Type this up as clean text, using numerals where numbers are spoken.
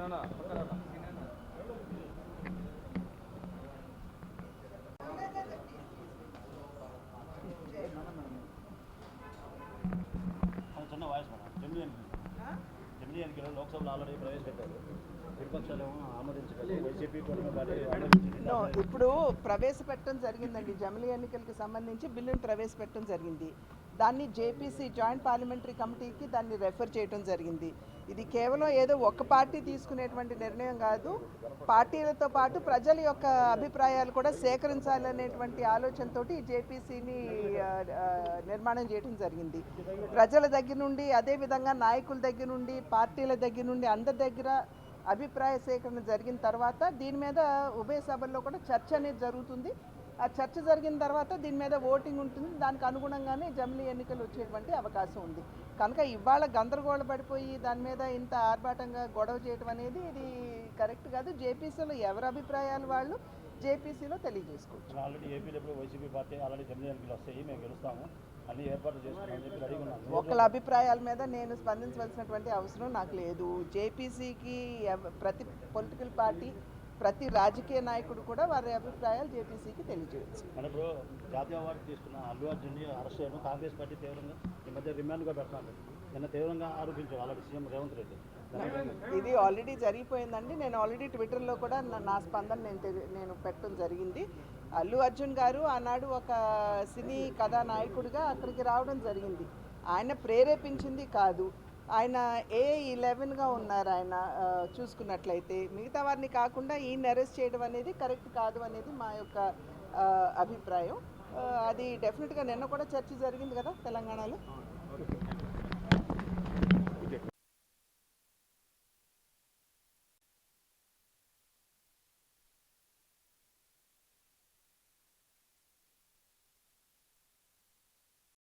చిన్న voice madam. జమిలీ ఎన్నికలు లోక్సభలో ఆల్రెడీ ప్రవేశపెట్టారు. విపక్షాలేమో ఆమోదించలేదు. వైసీపీ ఇప్పుడు ప్రవేశపెట్టడం జరిగిందండి. జమిలీ ఎన్నికలకు సంబంధించి బిల్లును ప్రవేశపెట్టడం జరిగింది. దాన్ని జేపీసీ జాయింట్ పార్లమెంటరీ కమిటీకి దాన్ని రెఫర్ చేయడం జరిగింది. ఇది కేవలం ఏదో ఒక పార్టీ తీసుకునేటువంటి నిర్ణయం కాదు. పార్టీలతో పాటు ప్రజల యొక్క అభిప్రాయాలు కూడా సేకరించాలనేటువంటి ఆలోచనతో ఈ జేపీసీని నిర్మాణం చేయడం జరిగింది. ప్రజల దగ్గర నుండి, అదేవిధంగా నాయకుల దగ్గర నుండి, పార్టీల దగ్గర నుండి అందరి దగ్గర అభిప్రాయ సేకరణ జరిగిన తర్వాత దీని మీద ఉభయ సభల్లో కూడా చర్చ అనేది జరుగుతుంది. ఆ చర్చ జరిగిన తర్వాత దీని మీద ఓటింగ్ ఉంటుంది. దానికి అనుగుణంగానే జమిలీ ఎన్నికలు వచ్చేటువంటి అవకాశం ఉంది. కనుక ఇవాళ గందరగోళ పడిపోయి దాని మీద ఇంత ఆర్భాటంగా గొడవ చేయడం అనేది ఇది కరెక్ట్ కాదు. జేపీసీలో ఎవరి అభిప్రాయాలు వాళ్ళు జేపీసీలో తెలియజేసుకోవచ్చు. ఆల్రెడీ ఏపీలో ఇప్పుడు వైసీపీ పార్టీ ఆల్రెడీ జమిలీ ఎన్నికలు వస్తాయి, మేము గెలుస్తాము, అన్ని ఏర్పాట్లు చేసుకున్నామని చెప్పి రెడీగా ఉన్నాము. ఒకళ్ళ అభిప్రాయాల మీద నేను స్పందించవలసినటువంటి అవసరం నాకు లేదు. జేపీసీకి ప్రతి పొలిటికల్ పార్టీ, ప్రతి రాజకీయ నాయకుడు కూడా వారి అభిప్రాయాలు జేపీసీకి తెలియజేయచ్చు. మన ఇప్పుడు జాతీయ అవార్డు తీసుకున్న అల్లు అర్జున్ని అరెస్ట్ చేయడం కాంగ్రెస్ పార్టీ తీవ్రంగా ఈ మధ్య రిమాండ్గా పెడుతున్నారు. నిన్న తీవ్రంగా ఆరోపించారు ఆల్రెడీ సీఎం రేవంత్ రెడ్డి. ఇది ఆల్రెడీ జరిగిపోయిందండి. నేను ఆల్రెడీ ట్విట్టర్లో కూడా నా స్పందన నేను పెట్టడం జరిగింది. అల్లు అర్జున్ గారు ఆనాడు ఒక సినీ కథానాయకుడిగా అక్కడికి రావడం జరిగింది. ఆయన ప్రేరేపించింది కాదు. ఆయన A11గా ఉన్నారు. ఆయన చూసుకున్నట్లయితే మిగతా వారిని కాకుండా ఈయన అరెస్ట్ చేయడం అనేది కరెక్ట్ కాదు అనేది మా యొక్క అభిప్రాయం. అది డెఫినెట్గా నిన్న కూడా చర్చ జరిగింది కదా తెలంగాణలో.